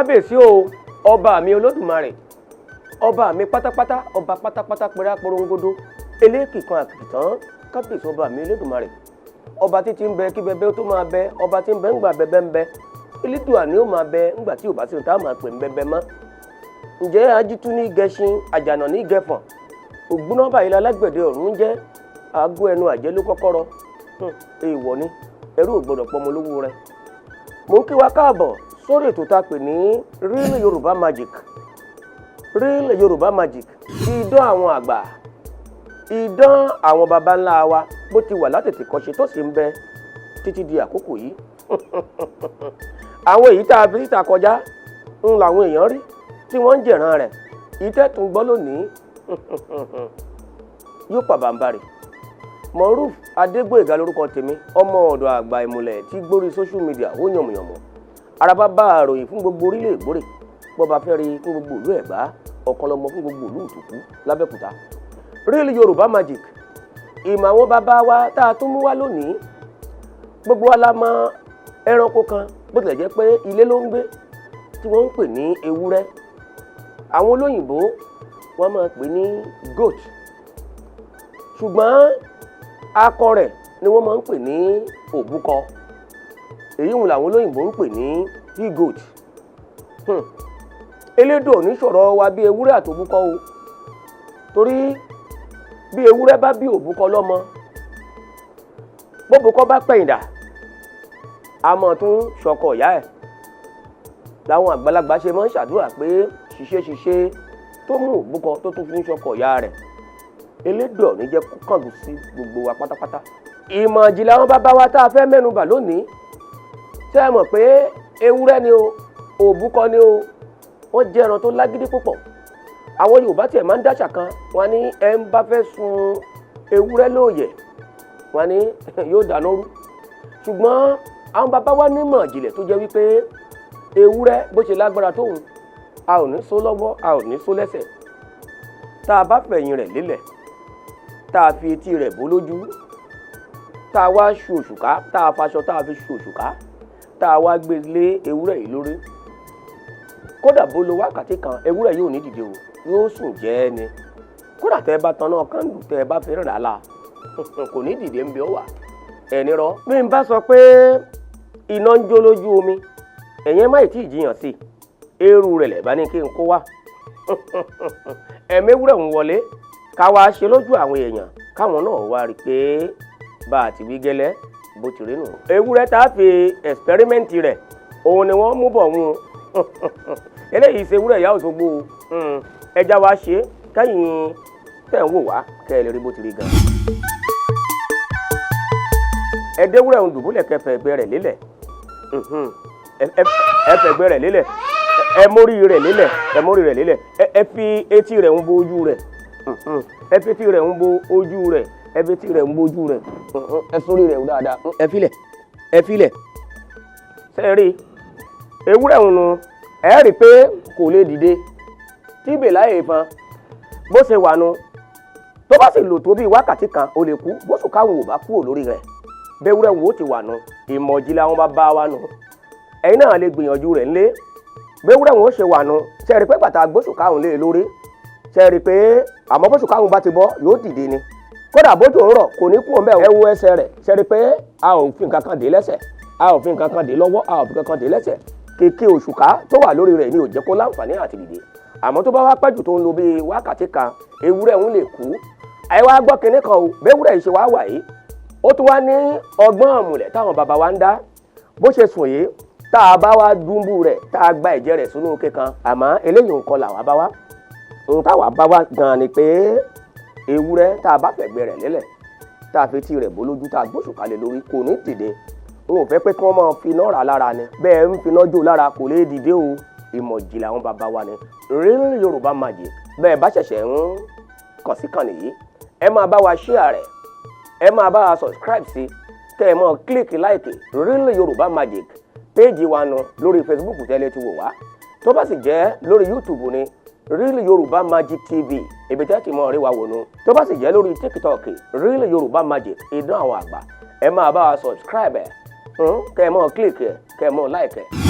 kábíyèsí o ọba mi olódùmarè ọba mi pátápátá ọba pátápátá pẹ̀rẹ́ àporongodo eléèkìkan àkìtàn kábíyèsí ọba mi olódùmarè ọba títí ń bẹ kí bẹbẹ tó máa bẹ ọba tí ń bẹ ńgbà bẹbẹ ń bẹ elédùà ni ó máa bẹ ńgbà tí ò bá sí ta máa pè ń bẹbẹ mọ́ ǹjẹ́ ajítú ní gẹṣin àjànà ní gẹfọ̀n ògbóná báyìí lálágbẹ̀dẹ ọ̀run jẹ́ aago ẹnu àjẹ́ ló kọ́kọ́rọ́ èèwọ̀ ni ẹrú ò gbọdọ̀ pọmọ olówó rẹ. mo ń kí wa káàbọ̀ sórí ètò tá a pè ní Real Yoruba Magic. Real Yoruba Magic idán àwọn àgbà idán àwọn baba ńlá wa bó ti wà látètè kọ́ṣe tó sì ń bẹ títí di àkókò yìí. àwọn èyí tá a fi síta kọjá ń làwọn èèyàn rí tí wọ́n ń jẹ̀ràn rẹ̀ ìtẹ́tùn gbọ́ lónìí yóò pàbàmbarì. Moruf Adégbóyèga lórúkọ tèmi ọmọ ọ̀dọ̀ àgbà ìmùlẹ̀ tí gbórí social media ó yànmùyànmù araba bá àròyìn fún gbogbo orílẹ̀ ègbórè bọ́ba fẹ́ rí fún gbogbo ìlú Ẹ̀gbá ọ̀kanlọ́mọ fún gbogbo ìlú Ìtòkú lábẹ́kúta. Real Yoruba Magic ìmọ̀ àwọn bàbá wa tá a tún mú wá lónìí. Gbogbo wa la mọ̀ ẹranko kan bó tilẹ̀ jẹ́ pé ilé ló ń gbé tí wọ́n ń pè ní ewúrẹ́. àwọn olóyìnbó wọ́n máa pè ní goat ṣùgbọ́n akọ rẹ̀ ni wọ́n máa ń pè ní òbúkọ èyí ń làwọn olóyìnbó ń pè ní he-goat. elédò ní sọ̀rọ̀ wa bí ewúrẹ́ àtòbúkọ o torí bí ewúrẹ́ bá bí òbúkọ lọ́mọ bóbúkọ bá pẹ̀yìndà a máa tún ṣọkọ ìyá ẹ̀ làwọn àgbàlagbà ṣe máa ń ṣàdúrà pé ṣiṣẹ́ tó mú òbúkọ tó tún fi ń ṣọkọ ìyá rẹ̀ elédò ní jẹ́ kọ́ńdù sí gbogbo wa pátápátá. ìmọ̀ ìjìnlẹ̀ àwọn bàbá wa tá a fẹ́ mẹ́nubà lónìí ṣé ẹ mọ̀ pé ewúrẹ́ ni o òbúkọ ni o wọ́n jẹ́ ẹran tó lágídí púpọ̀. àwọn Yorùbá tiẹ̀ máa ń dáṣà kan wọ́n ní ẹ ń bá fẹ́ sun ewúrẹ́ lóòyẹ̀ wọ́n ní yóò dáná rú. ṣùgbọ́n àwọn bàbá wa nímọ̀ ìjìnlẹ̀ tó jẹ́ wípé ewúrẹ́ bó ṣe lágbára tóun a ò ní so lọ́wọ́ a ò ní so lẹ́sẹ̀ tá a bá fẹ̀yìn rẹ̀ lélẹ̀ tá a fi etí rẹ̀ bó lójú tá a wá ṣu òṣùká tá a faṣọ tá a fi ṣu òṣùká tá a wá gbé lé ewúrẹ́ yìí lórí kódà bó lo wákàtí kan ewúrẹ́ yóò ní dìde o yóò sùn jẹ́ ni kódà tẹ́ ẹ bá tan náà kándù tẹ́ ẹ bá fi rà la kò ní dìde ń bí ọ wà ẹni rọ. bí n bá sọ pé iná ń jó lójú omi ẹ̀yẹn má ì tí ì jiyàn sí eérú rẹ̀ lẹ̀ bá ní kí n kó wá ẹ̀mẹ́wúrẹ́ ń wọlé ká wá ṣe lójú àwọn èèyàn káwọn náà wá rí i pé bá a ti wí gẹ́lẹ́ bó ti rí nù. ewúrẹ́ tá a fi ẹ̀sipẹ́rímẹ́ǹtì rẹ̀ òun ni wọ́n mú bọ̀ wọn eléyìí ṣe ewúrẹ́ ìyá Òṣogbo ẹja wa ṣe kẹ́yìn tẹ̀ ń wò wá kẹ́ ẹ lè rí bó ti rí gan. ẹ̀ẹ́dẹ́wúrẹ́ ń dùbúlẹ̀ kẹfẹ́ ẹgbẹ́ rẹ̀ lélẹ̀ ẹfẹ̀gbẹ́ rẹ̀ lélẹ̀ ẹ mórí rẹ̀ lélẹ̀ ẹ mórí rẹ̀ lélẹ̀ ẹ fi etí rẹ̀ ń bo ojú rẹ̀ ẹ fi etí rẹ̀ ń bo ojú rẹ̀ ẹ fi etí rẹ̀ ń bo ojú rẹ̀ ẹ sórí rẹ̀ dáadáa ẹ filẹ̀ sẹ́ẹ̀rí ewúrẹ́ ń nu ẹ rí i pé kò lè dìde tí bèlà èèfàn bó ṣe wà nu tó bá sì lò tó bí wákàtí kan ó lè kú bó sùn káwọn ò bá kúrò lórí rẹ̀ bẹ́wúrẹ́ wo ti wà nu ìmọ̀ ìjìnlẹ̀ àwọn bàbá wa nu ẹ̀yin náà lè gbìyànjú rẹ̀ ńlé bẹ́wúrẹ́ wọn ó ṣe wà nù ṣe rí pé bàtà gbóṣùkáhùn lé lórí ṣe rí pé àmọ́ gbóṣùkáhùn bá ti bọ́ yóò dìde ni kódà bójú ń rọ̀ kò ní kú ọ̀nbẹ́ ẹ wo ẹsẹ̀ rẹ̀ ṣe rí pé a ò fi nǹkan kan dé lẹ́sẹ̀ a ò fi nǹkan kan dé lọ́wọ́ a ò fi nǹkan kan dé lẹ́sẹ̀ kéèké òṣùká tó wà lórí rẹ̀ ni ò jẹ́ kó láǹfààní àti dìde àmọ́ tó bá wá pẹ́jù tó ń lo bíi wákàtí kan ewúrẹ́ ń lè kú ẹ wá gbọ́ kinní kan o bẹ́wúrẹ́ yìí ṣe wá wà yìí ó tún wá ní ọgbọ́n àmùlẹ̀ táwọn bàbá wa ń dá bó ṣe sùn yìí tá a bá wá dúnbù rẹ̀ tá a gba ẹ̀jẹ̀ rẹ̀ sínú òkè kan àmọ́ eléyìí nǹkan làwa bá wá ohun táwa bá wá gan-an ni pé ewúrẹ́ tá a bá fẹ̀gbẹ́ rẹ̀ lélẹ̀ tá a fi etí rẹ̀ bó lójú tá a gbóṣùkalẹ̀ lórí kò ní dìde n ò fẹ́ pé kí wọ́n máa finá rà lára ni bẹ́ẹ̀ ń finá jó lára kò lè dìde o ìmọ̀ ìjìnlẹ̀ àwọn bàbá wa ni Real Yoruba Magic bẹ́ẹ̀ bá ṣẹ̀ṣẹ̀ ń kàn sí kàn nìyí ẹ máa bá wa share rẹ̀ ẹ máa bá wa subscribe sí kẹ́ ẹ máa click like Real Yoruba Magic péèjì wa nu lórí Facebook tẹ́lẹ̀ tí wò wá tó bá sì jẹ́ lórí YouTube ni Real Yoruba Magic TV ibi tẹ́ ti mọ̀ rí wa wò nu tó bá sì jẹ́ lórí TikTok Real Yoruba Magic idán àwọn àgbà ẹ máa bá wa subscribe ẹ̀ kẹ́ ẹ mọ̀ click ẹ̀ kẹ́ ẹ mọ̀ like ẹ̀.